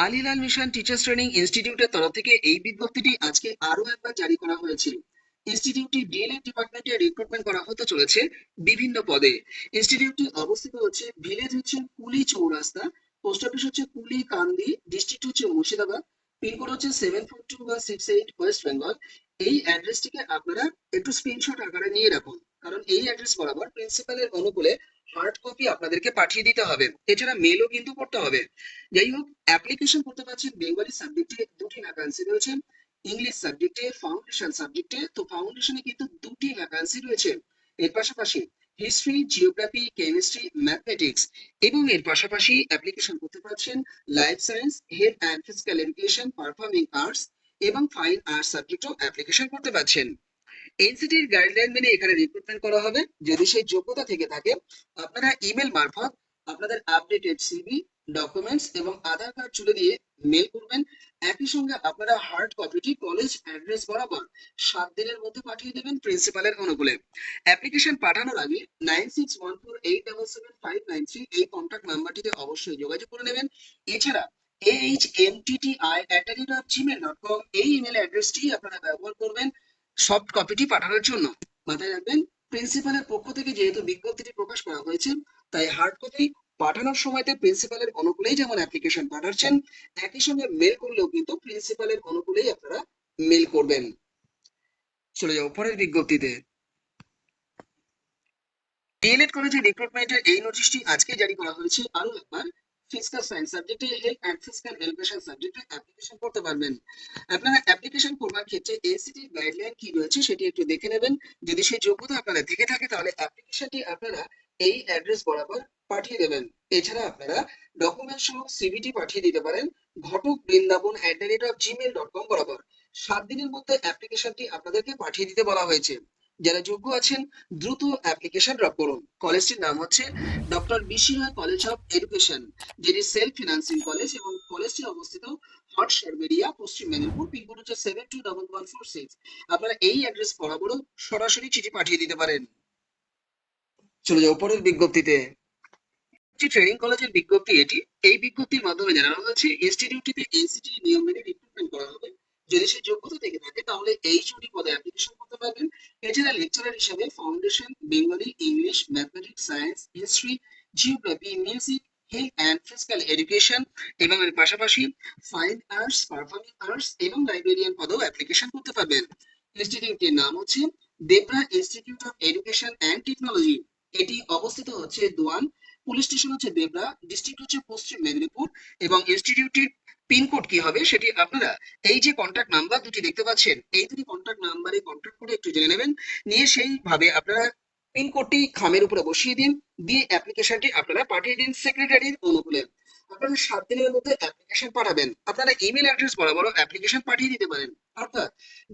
Al Hilal mission teachers training ইনস্টিটিউটের তরফ থেকে এই বিজ্ঞপ্তিটি আজকে আরো একবার জারি করা হয়েছে। ইনস্টিটিউটটি ডিএলএড ডিপার্টমেন্টে রিক্রুটমেন্ট করা হতে চলেছে বিভিন্ন পদে। ইনস্টিটিউটটি অবস্থিত হচ্ছে, ভিলেজ হচ্ছে কুলি চৌরাস্তা, পোস্ট অফিস হচ্ছে কুলি কান্দি, ডিস্ট্রিক্ট হচ্ছে মুর্শিদাবাদ, পিনকোড হচ্ছে 742 বা 68 ওয়েস্ট বেঙ্গল। এই অ্যাড্রেসটিকে আপনারা একটু স্ক্রিনশট আকারে নিয়ে রাখুন, কারণ এই অ্যাড্রেস বরাবর প্রিন্সিপালের অনুকূলে হার্ড কপি আপনাদেরকে পাঠিয়ে দিতে হবে, এছাড়া মেলও কিন্তু করতে হবে। যাই হোক, অ্যাপ্লিকেশন করতে পারছেন বেঙ্গলি সাবজেক্টে দুটি ভ্যাকান্সি রয়েছে, ইংলিশ সাবজেক্টে, ফাউন্ডেশন সাবজেক্টে। তো ফাউন্ডেশনে কিন্তু দুটি ভ্যাকান্সি রয়েছে। এর পাশাপাশি হিস্ট্রি, জিওগ্রাফি, কেমিস্ট্রি, ম্যাথমেটিক্স এবং এর পাশাপাশি অ্যাপ্লিকেশন করতে পারছেন life science, health and physical education, performing arts এবং ফাইন আর্টস সাবজেক্টও অ্যাপ্লিকেশন করতে পারছেন। এনসিটির গাইডলাইন মেনে এখানে রিক্রুটমেন্ট করা হবে। যদি সেই যোগ্যতা থেকে থাকে, আপনারা ইমেল মারফত আপনাদের আপডেটেড সিভি, ডকুমেন্টস এবং আধার কার্ড জুড়ে দিয়ে মেল করবেন। একই সঙ্গে আপনারা হার্ড কপিটি কলেজ অ্যাড্রেস বরাবর 7 দিনের মধ্যে পাঠিয়ে দেবেন প্রিন্সিপালের অনুকূলে। অ্যাপ্লিকেশন পাঠানোর আগে 9614877593 এই কন্ট্যাক্ট নাম্বারটিতে অবশ্যই যোগাযোগ করে নেবেন। এছাড়া ahmtti@gmail.com এই ইমেল অ্যাড্রেসটি আপনারা ব্যবহার করবেন সফট কপিটি পাঠানোর জন্য। মাথায় রাখবেন, প্রিন্সিপালের পক্ষ থেকে যেহেতু বিজ্ঞপ্তিটি প্রকাশ করা হয়েছে, তাই হার্ড কপি পাঠানোর সময়তে প্রিন্সিপালের অনুকূলেই যেমন অ্যাপ্লিকেশন পাঠাচ্ছেন, একই সঙ্গে মেল করলেও কিন্তু প্রিন্সিপালের অনুকূলেই আপনারা মেল করবেন। চলে যাও পরের বিজ্ঞপ্তিতে। ডিএলএড কলেজে রিক্রুটমেন্টের এই নোটিশটি আজকে জারি করা হয়েছে আরো একবার। ফিজিক্যাল সায়েন্স সাবজেক্টে, হেলথ অ্যান্ড ফিজিক্যাল এডুকেশন সাবজেক্টে অ্যাপ্লিকেশন করতে পারবেন। আপনারা অ্যাপ্লিকেশন করবার ক্ষেত্রে এনসিটির গাইডলাইন কি রয়েছে সেটি একটু দেখে নেবেন। যদি সেই যোগ্যতা আপনাদের থেকে থাকে, তাহলে অ্যাপ্লিকেশনটি আপনারা এই অ্যাড্রেস বরাবর পাঠিয়ে দেবেন। এছাড়া আপনারা ডকুমেন্ট সহ সিভিটি পাঠিয়ে দিতে পারেন ঘটকবৃন্দাবন@gmail.com বরাবর। 7 দিনের মধ্যে অ্যাপ্লিকেশনটি আপনাদেরকে পাঠিয়ে দিতে বলা হয়েছে। যারা যোগ্য আছেন, দ্রুত অ্যাপ্লিকেশন ড্রপ করুন। কলেজটির নাম হচ্ছে doctor BC Roy college of education, যেটি সেলফ ফিনান্সিং কলেজ, এবং কলেজটি অবস্থিত হট সার্ভেরিয়া, পশ্চিম মেদিনীপুর, পিনকোড হচ্ছে 721146। আপনারা এই অ্যাড্রেস বরাবরও সরাসরি চিঠি পাঠিয়ে দিতে পারেন। চলে যাও পরের বিজ্ঞপ্তিতে। ট্রেনিং কলেজের বিজ্ঞপ্তি এটি। এই বিজ্ঞপ্তির মাধ্যমে জানানো হয়েছে ইনস্টিটিউটটিতে এনসিটি নিয়ম মেনে রিক্রুটমেন্ট করা হবে। যদি সে যোগ্যতা থেকে থাকে, তাহলে এইচওডি পদে অ্যাপ্লিকেশন করতে পারবেন। এছাড়া লেকচারার হিসেবে foundation, Bengali, English, mathematics, science, history, geography, music, health and physical education এবং এর পাশাপাশি ফাইন আর্টস, পারফর্মিং আর্টস এবং লাইব্রেরিয়ান পদেও অ্যাপ্লিকেশন করতে পারবেন। ইনস্টিটিউটটির নাম হচ্ছে Debra institute of education and technology. এটি অবস্থিত হচ্ছে দোয়ান, পুলিশ স্টেশন হচ্ছে দেবরা, ডিস্ট্রিক্ট হচ্ছে পশ্চিম মেদিনীপুর, এবং ইনস্টিটিউটটির পিনকোড কি হবে সেটি আপনারা এই যে কন্ট্যাক্ট নাম্বার দুটি দেখতে পাচ্ছেন, এই দুটি কন্ট্যাক্ট নাম্বারে কন্ট্যাক্ট করে একটু জেনে নেবেন। নিয়ে সেইভাবে আপনারা পিনকোডটি খামের উপরে বসিয়ে দিন, দিয়ে অ্যাপ্লিকেশনটি আপনারা পাঠিয়ে দিন সেক্রেটারির অনুকূলে। আপনারা 7 দিনের মধ্যে অ্যাপ্লিকেশন পাঠাবেন। আপনারা ইমেল অ্যাড্রেস বরাবর অ্যাপ্লিকেশন পাঠিয়ে দিতে পারেন, অর্থাৎ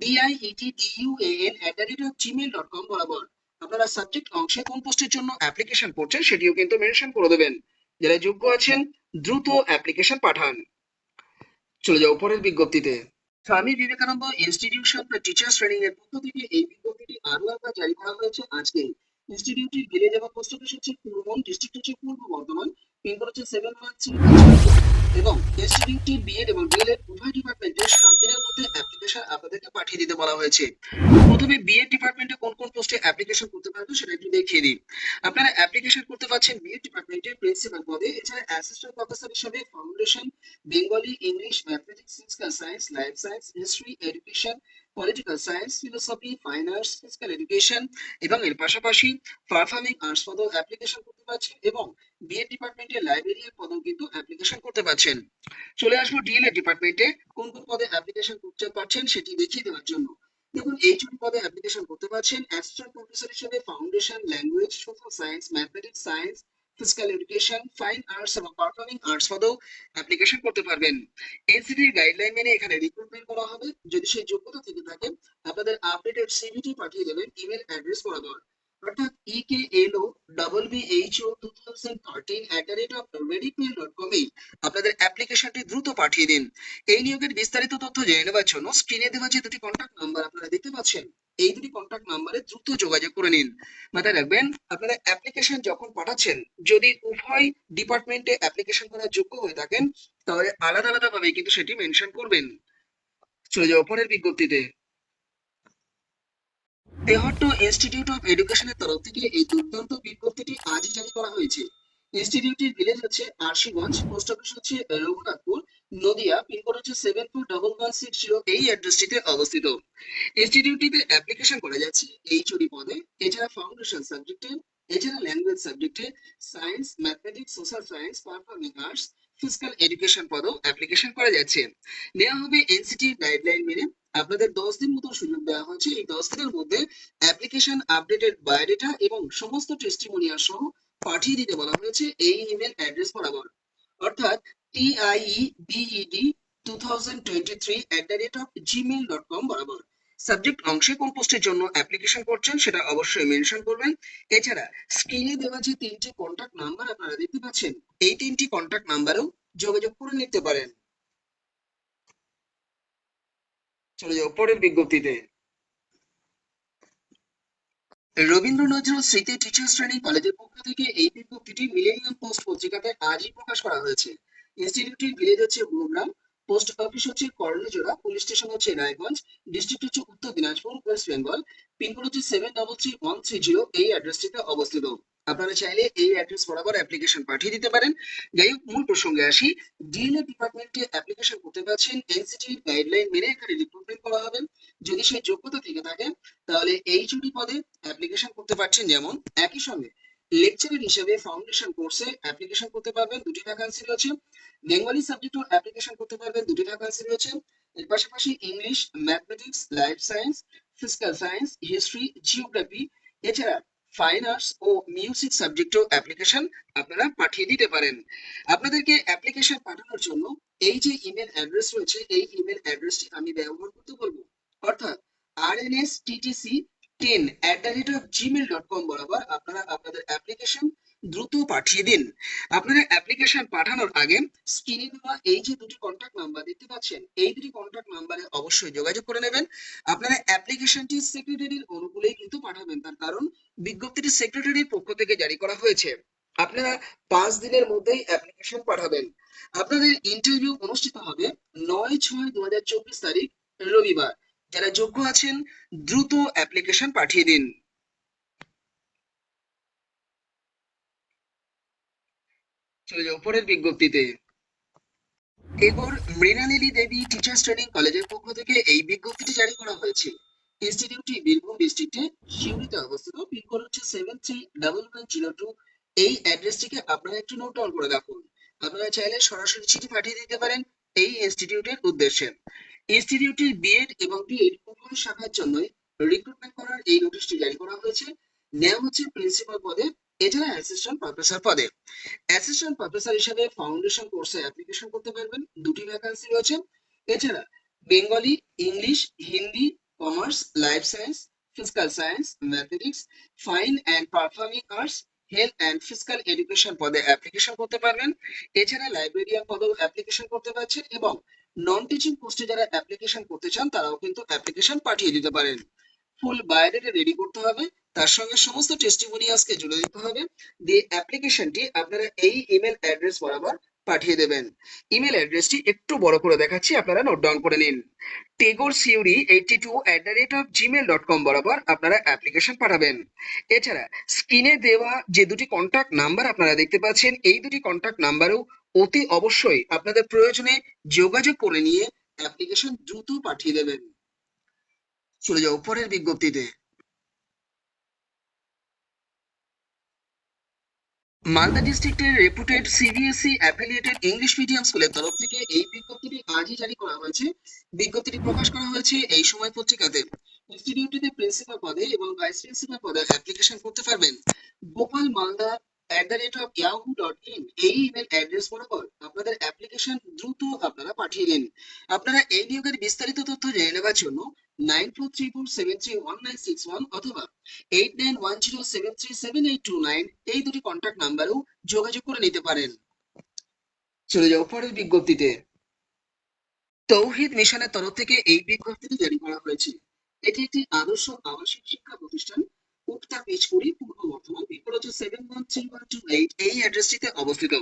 dietduan@gmail.com বরাবর। আপনারা সাবজেক্ট অংশে কোন পোস্টের জন্য অ্যাপ্লিকেশন করছেন সেটিও কিন্তু মেনশন করে দেবেন। যারা যোগ্য আছেন, দ্রুত অ্যাপ্লিকেশন পাঠান। চলে যাও পরের বিজ্ঞপ্তিতে। Swami Vivekananda institution for teachers training এর পক্ষ থেকে এই বিজ্ঞপ্তিটি আরো একবার জারি করা হয়েছে আজকে। ইনস্টিটিউটটি ভিলেজ এবং পোস্ট অফিস হচ্ছে পূর্ববন, ডিস্ট্রিক্ট হচ্ছে পূর্ব বর্ধমান, পিনকোড হচ্ছে 713 এবং ইনস্টিটিউটটি বিএড এবং ডিএলএড উভয় ডিপার্টমেন্টে 7 দিনের মধ্যে অ্যাপ্লিকেশন আপনাদেরকে পাঠিয়ে দিতে বলা হয়েছে। প্রথমে বিএড ডিপার্টমেন্টে কোন কোন পোস্টে অ্যাপ্লিকেশন করতে পারবেন সেটা একটু দেখিয়ে দিই। আপনারা অ্যাপ্লিকেশন করতে পারছেন বিএড ডিপার্টমেন্টে প্রিন্সিপাল পদে। এছাড়া অ্যাসিস্ট্যান্ট প্রফেসর হিসেবে foundation, Bengali, English, mathematics, physical science, life science, history, education, political science, philosophy, fine arts, physical education এবং এর পাশাপাশি পারফর্মিং আর্টস পদেও অ্যাপ্লিকেশন করতে পারছেন, এবং বিএড ডিপার্টমেন্টে লাইব্রেরিয়ান পদেও কিন্তু অ্যাপ্লিকেশন করতে পারছেন। চলে আসবো ডিএলএড ডিপার্টমেন্টে কোন কোন পদে অ্যাপ্লিকেশন করতে পারছেন সেটি দেখিয়ে দেওয়ার জন্য। দেখুন, এইচওডি পদে অ্যাপ্লিকেশন করতে পারছেন অ্যাসিস্ট্যান্ট প্রফেসর হিসেবে foundation, language, social science, mathematics, science, physical education, fine arts এবং পারফর্মিং আর্টস পদেও অ্যাপ্লিকেশন করতে পারবেন। এনসিটির গাইডলাইন মেনে এখানে রিক্রুটমেন্ট করা হবে। যদি সেই যোগ্যতা থেকে থাকে, আপনাদের আপডেটেড সিভিটি পাঠিয়ে দেবেন ইমেল অ্যাড্রেস বরাবর। অর্থাৎ eklo2013@readymail.com এই আপনাদের অ্যাপ্লিকেশনটি দ্রুত পাঠিয়ে দিন। এই নিয়োগের বিস্তারিত তথ্য জেনে নেওয়ার জন্য স্ক্রিনে দেওয়া যে দুটি কন্টাক্ট নাম্বার আপনারা দেখতে পাচ্ছেন, এই দুটি কন্টাক্ট নাম্বারে দ্রুত যোগাযোগ করে নিন। মাথায় রাখবেন, আপনারা অ্যাপ্লিকেশন যখন পাঠাচ্ছেন, যদি উভয় ডিপার্টমেন্টে অ্যাপ্লিকেশন করার যোগ্য হয়ে থাকেন, তাহলে আলাদা আলাদা ভাবে কিন্তু সেটি মেনশন করবেন। চলে যাও পরের বিজ্ঞপ্তিতে। তেহট্ট ইনস্টিটিউট অফ এডুকেশনের তরফ থেকে এই দুর্দান্ত বিজ্ঞপ্তিটি আজই জারি করা হয়েছে। ইনস্টিটিউটের ভিলেজ হচ্ছে আরশিগঞ্জ, পোস্ট অফিস হচ্ছে রঘুনাথপুর, নদিয়া, পিনকোড হচ্ছে 741160। এই অ্যাড্রেসটিতে অবস্থিত। ইনস্টিটিউটটিতে অ্যাপ্লিকেশন করা যাচ্ছে এইচওডি পদে, এছাড়া ফাউন্ডেশন সাবজেক্টে, এছাড়া ল্যাঙ্গুয়েজ সাবজেক্টে, science, mathematics, social science, performing arts, physical education পদেও অ্যাপ্লিকেশন করা যাচ্ছে। নেওয়া হবে এনসিটি গাইডলাইন মেনে। আপনাদের 10 দিন মতো সুযোগ দেওয়া হয়েছে। এই 10 দিনের মধ্যে অ্যাপ্লিকেশন, আপডেটেড বায়োডেটা এবং সমস্ত টেস্টিমোনিয়াল সহ পাঠিয়ে দিতে বলা হয়েছে এই ইমেল অ্যাড্রেস বরাবর, অর্থাৎ TIEBED2023@gmail.com বরাবর। সাবজেক্ট অংশে কোন পোস্টের জন্য অ্যাপ্লিকেশন করছেন সেটা অবশ্যই মেনশন করবেন। এছাড়া স্ক্রিনে দেওয়া যে 3টি কন্টাক্ট নাম্বার আপনারা দেখতে পাচ্ছেন, এই 3টি কন্টাক্ট নাম্বারেও যোগাযোগ করে নিতে পারেন। চলে যাও পরের বিজ্ঞপ্তিতে। রবীন্দ্র নজরুল স্মৃতি টিচার্স ট্রেনিং কলেজের পক্ষ থেকে এই বিজ্ঞপ্তিটি মিলেনিয়াম পোস্ট পত্রিকাতে আজই প্রকাশ করা হয়েছে। ইনস্টিটিউটটির ভিলেজ হচ্ছে গুরুগ্রাম, পোস্ট অফিস হচ্ছে কর্ণজোড়া, পুলিশ স্টেশন হচ্ছে রায়গঞ্জ, ডিস্ট্রিক্ট হচ্ছে উত্তর দিনাজপুর, ওয়েস্ট বেঙ্গল, পিনকোড হচ্ছে 733130। এই অ্যাড্রেসটিতে অবস্থিত। আপনারা চাইলে এই অ্যাড্রেস বরাবর অ্যাপ্লিকেশন পাঠিয়ে দিতে পারেন। যাই হোক, মূল প্রসঙ্গে আসি। ডিএলএড ডিপার্টমেন্টে অ্যাপ্লিকেশন করতে পারছেন, এনসিটি গাইডলাইন মেনে এখানে রিক্রুটমেন্ট করা হবে। যদি সেই যোগ্যতা থেকে থাকে, তাহলে এইচওডি পদে অ্যাপ্লিকেশন করতে পারছেন। যেমন একই সঙ্গে লেকচারার হিসেবে ফাউন্ডেশন কোর্সে অ্যাপ্লিকেশন করতে পারবেন, 2টি ভ্যাকান্সি রয়েছে। বেঙ্গলি সাবজেক্টও অ্যাপ্লিকেশন করতে পারবেন, 2টি ভ্যাকান্সি রয়েছে। এর পাশাপাশি English, mathematics, life science, physical science, history, geography, এছাড়া ফাইন আর্টস ও মিউজিক সাবজেক্টও অ্যাপ্লিকেশন আপনারা পাঠিয়ে দিতে পারেন। আপনাদেরকে অ্যাপ্লিকেশন পাঠানোর জন্য এই যে ইমেল অ্যাড্রেস রয়েছে, এই ইমেল অ্যাড্রেসটি আমি ব্যবহার করতে বলবো, অর্থাৎ rnsttc10@gmail.com বরাবর আপনারা আপনাদের অ্যাপ্লিকেশন দ্রুত পাঠিয়ে দিন। আপনারা অ্যাপ্লিকেশন পাঠানোর আগে স্ক্রিনে দেওয়া এই যে দুটি কন্টাক্ট নাম্বার দেখতে পাচ্ছেন, এই দুটি কন্টাক্ট নাম্বারে অবশ্যই যোগাযোগ করে নেবেন। আপনারা অ্যাপ্লিকেশনটি সেক্রেটারির অনুকূলেই কিন্তু পাঠাবেন, তার কারণ বিজ্ঞপ্তিটি সেক্রেটারির পক্ষ থেকে জারি করা হয়েছে। আপনারা 5 দিনের মধ্যেই অ্যাপ্লিকেশন পাঠাবেন। আপনাদের ইন্টারভিউ অনুষ্ঠিত হবে 9/6/2024 তারিখ, রবিবার। যারা যোগ্য আছেন দ্রুত অ্যাপ্লিকেশন পাঠিয়ে দিন। চলে যাও পরের বিজ্ঞপ্তিতে। এরপর মৃণালিনী দেবী টিচার্স ট্রেনিং কলেজের পক্ষ থেকে এই বিজ্ঞপ্তিটি জারি করা হয়েছে। ইনস্টিটিউটটি বীরভূম ডিস্ট্রিক্টে সিউড়িতে অবস্থিত, পিনকোড হচ্ছে 731102। এই অ্যাড্রেসটিকে আপনারা একটু নোট ডাউন করে রাখুন। আপনারা চাইলে সরাসরি চিঠি পাঠিয়ে দিতে পারেন এই ইনস্টিটিউটের উদ্দেশ্যে। ইনস্টিটিউটটির বিএড এবং বিএড উভয় শাখার জন্যই রিক্রুটমেন্ট করার এই নোটিশটি জারি করা হয়েছে। নেওয়া হচ্ছে প্রিন্সিপাল পদে, এছাড়া অ্যাসিস্ট্যান্ট প্রফেসর পদে। অ্যাসিস্ট্যান্ট প্রফেসর হিসেবে ফাউন্ডেশন কোর্সে অ্যাপ্লিকেশন করতে পারবেন, 2টি ভ্যাকান্সি রয়েছে। এছাড়া Bengali, English, Hindi, commerce, life science, physical science, mathematics, fine and performing arts, health and physical education পদে অ্যাপ্লিকেশন করতে পারবেন। এছাড়া লাইব্রেরিয়ান পদেও অ্যাপ্লিকেশন করতে পারছেন, এবং নন টিচিং পোস্টে যারা অ্যাপ্লিকেশন করতে চান তারাও কিন্তু অ্যাপ্লিকেশন পাঠিয়ে দিতে পারেন। ফুল বায়োডাটা রেডি করতে হবে, তার সঙ্গে সমস্ত টেস্টিমোনিয়ালসকে জুড়ে দিতে হবে, দিয়ে অ্যাপ্লিকেশনটি আপনারা এই ইমেল অ্যাড্রেস বরাবর পাঠিয়ে দেবেন। ইমেল অ্যাড্রেসটি একটু বড় করে দেখাচ্ছি, আপনারা নোট ডাউন করে নিন। tegorsiuri82@gmail.com বরাবর আপনারা অ্যাপ্লিকেশন পাঠাবেন। এছাড়া স্ক্রিনে দেওয়া যে দুটি কন্টাক্ট নাম্বার আপনারা দেখতে পাচ্ছেন, এই দুটি কন্টাক্ট নাম্বারেও অতি অবশ্যই আপনাদের প্রয়োজনে যোগাযোগ করে নিয়ে অ্যাপ্লিকেশন দ্রুত পাঠিয়ে দেবেন। চলে যাও পরের বিজ্ঞপ্তিতে। মালদা ডিস্ট্রিক্টের রেপুটেড সিবিএসই অ্যাফিলিয়েটেড ইংলিশ মিডিয়াম স্কুলের তরফ থেকে এই বিজ্ঞপ্তিটি আজই জারি করা হয়েছে। বিজ্ঞপ্তিটি প্রকাশ করা হয়েছে এই সময় পত্রিকাতে। ইনস্টিটিউটটিতে প্রিন্সিপাল পদে এবং ভাইস প্রিন্সিপাল পদে অ্যাপ্লিকেশন করতে পারবেন গোপাল মালদা yahoo.in এই ইমেল অ্যাড্রেস বরাবর আপনাদের অ্যাপ্লিকেশন দ্রুত আপনারা পাঠিয়ে দিন। আপনারা এই নিয়োগের বিস্তারিত তথ্য জেনে নেওয়ার জন্য 9434731961 অথবা 8910737829 এই দুটি কন্ট্যাক্ট নাম্বারেও যোগাযোগ করে নিতে পারেন। চলে যাও পরের বিজ্ঞপ্তিতে। তৌহিদ মিশনের তরফ থেকে এই বিজ্ঞপ্তিটি জারি করা হয়েছে। এটি একটি আদর্শ আবাসিক শিক্ষা প্রতিষ্ঠান, উক্তা পিচপুরি, পূর্ব বর্ধমান, পিনকোড হচ্ছে 713128 এই অ্যাড্রেসটিতে অবস্থিত।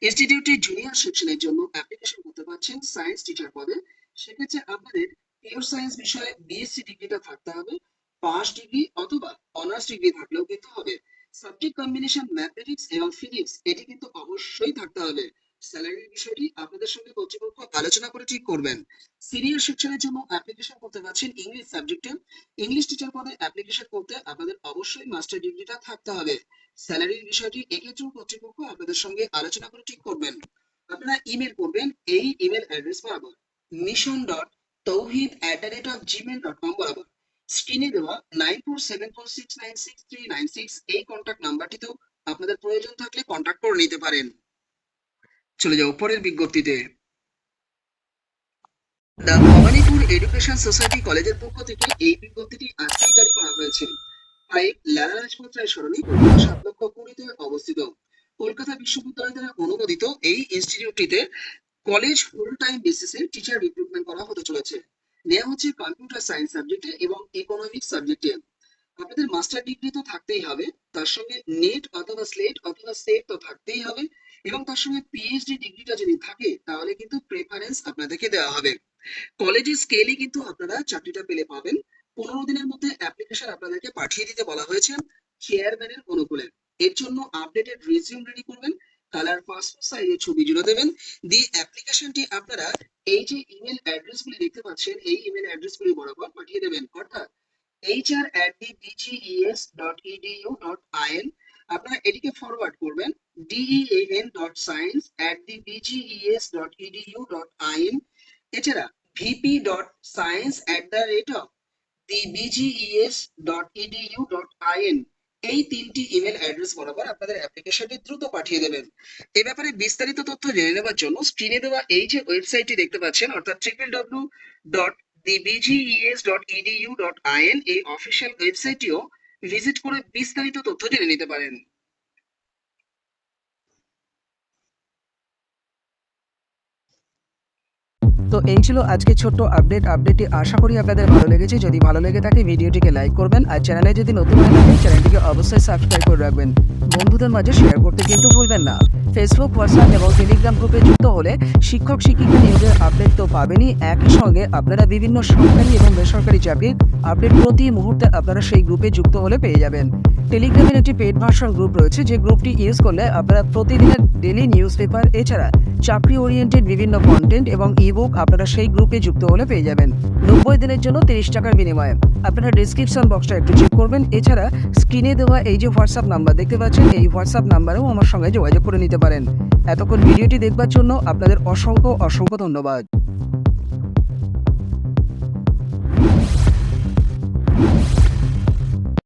ইনস্টিটিউটটি জুনিয়র সেকশনের জন্য অ্যাপ্লিকেশন করতে পারছেন সায়েন্স টিচার পদে। সেক্ষেত্রে আপনাদের পিওর সায়েন্স বিষয়ে বিএসসি ডিগ্রিটা থাকতে হবে, পাস ডিগ্রি অথবা অনার্স ডিগ্রি থাকলেও কিন্তু হবে। সাবজেক্ট কম্বিনেশন ম্যাথমেটিক্স এবং ফিজিক্স এটি কিন্তু অবশ্যই থাকতে হবে। স্যালারির বিষয়টি আপনাদের সঙ্গে কর্তৃপক্ষ আলোচনা করে ঠিক করবেন। সিনিয়র সেকশনের জন্য অ্যাপ্লিকেশন করতে পারছেন ইংলিশ সাবজেক্টে। ইংলিশ টিচার পদে অ্যাপ্লিকেশন করতে আপনাদের অবশ্যই মাস্টার ডিগ্রিটা থাকতে হবে। স্যালারির বিষয়টি এক্ষেত্রেও কর্তৃপক্ষ আপনাদের সঙ্গে আলোচনা করে ঠিক করবেন। আপনারা ইমেল করবেন এই ইমেল অ্যাড্রেস বরাবর mission.tawhid@gmail.com বরাবর। স্ক্রিনে দেওয়া 9474696396 এই কন্ট্যাক্ট নাম্বারটিতেও আপনাদের প্রয়োজন থাকলে কন্ট্যাক্ট করে নিতে পারেন। চলে যাও পরের বিজ্ঞপ্তিতে। দ্য ভবানীপুর এডুকেশন সোসাইটি কলেজের পক্ষ থেকে এই বিজ্ঞপ্তিটি আজকেই জারি করা হয়েছে। 5 লালা লাজপত রায় সরণি, কলকাতা 7,20,000 অবস্থিত। কলকাতা বিশ্ববিদ্যালয় দ্বারা অনুমোদিত এই ইনস্টিটিউটটিতে কলেজ ফুল টাইম বেসিসে টিচার রিক্রুটমেন্ট করা হতে চলেছে। নেওয়া হচ্ছে কম্পিউটার সায়েন্স সাবজেক্টে এবং ইকোনমিক্স সাবজেক্টে। আপনাদের মাস্টার ডিগ্রি তো থাকতেই হবে, তার সঙ্গে নেট অথবা স্লেট অথবা সেট তো থাকতেই হবে, এবং তার সঙ্গে পিএইচডি ডিগ্রিটা যদি থাকে তাহলে কিন্তু প্রেফারেন্স আপনাদেরকে দেওয়া হবে। কলেজের স্কেলই কিন্তু আপনারা চাকরিটা পেলে পাবেন। 15 দিনের মধ্যে অ্যাপ্লিকেশন আপনাদেরকে পাঠিয়ে দিতে বলা হয়েছে চেয়ারম্যানের অনুকূলে। এর জন্য আপডেটেড রিজিউম রেডি করবেন, কালার পাসপোর্ট সাইজের ছবি জুড়ে দেবেন, দিয়ে অ্যাপ্লিকেশনটি আপনারা এই যে ইমেল অ্যাড্রেসগুলি দেখতে পাচ্ছেন এই ইমেল অ্যাড্রেসগুলি বরাবর পাঠিয়ে দেবেন, অর্থাৎ hr@bges.edu.in। আপনারা এটিকে ফরওয়ার্ড করবেন dean.science@bges.edu.in। এছাড়া vp.science@thebges.edu.in এই তিনটি ইমেল অ্যাড্রেস বরাবর আপনাদের অ্যাপ্লিকেশনটি দ্রুত পাঠিয়ে দেবেন। এ ব্যাপারে বিস্তারিত তথ্য জেনে নেওয়ার জন্য স্ক্রিনে দেওয়া এই যে ওয়েবসাইটটি দেখতে পাচ্ছেন, অর্থাৎ www.thebges.edu.in এই অফিসিয়াল ওয়েবসাইটটিও ভিজিট করে বিস্তারিত তথ্য জেনে নিতে পারেন। তো এই ছিল আজকে ছোট্ট আপডেটটি আশা করি আপনাদের ভালো লেগেছে। যদি ভালো লেগে থাকে ভিডিওটিকে লাইক করবেন, আর চ্যানেলে যদি নতুন হয়ে থাকে চ্যানেলটিকে অবশ্যই সাবস্ক্রাইব করে রাখবেন। বন্ধুদের মাঝে শেয়ার করতে কিন্তু ভুলবেন না। ফেসবুক, হোয়াটসঅ্যাপ এবং টেলিগ্রাম গ্রুপে যুক্ত হলে শিক্ষক শিক্ষিকা নিয়োগের আপডেট তো পাবেনই, একই সঙ্গে আপনারা বিভিন্ন সরকারি এবং বেসরকারি চাকরির আপডেট প্রতি মুহূর্তে আপনারা সেই গ্রুপে যুক্ত হলে পেয়ে যাবেন। টেলিগ্রামের একটি পেইড ভার্সন গ্রুপ রয়েছে, যে গ্রুপটি ইউজ করলে আপনারা প্রতিদিনের ডেইলি নিউজ পেপার এছাড়া চাকরি ওরিয়েন্টেড বিভিন্ন কন্টেন্ট এবং ইবুক আপনারা সেই গ্রুপে যুক্ত হলে পেয়ে যাবেন 90 দিনের জন্য 30 টাকার বিনিময়ে। আপনারা ডিসক্রিপশন বক্সটা একটু চেক করবেন। এছাড়া স্ক্রিনে দেওয়া এই যে হোয়াটসঅ্যাপ নাম্বার দেখতে পাচ্ছেন, এই হোয়াটসঅ্যাপ নাম্বারেও আমার সঙ্গে যোগাযোগ করে নিতে পারেন। এতক্ষণ ভিডিওটি দেখবার জন্য আপনাদের অসংখ্য ধন্যবাদ।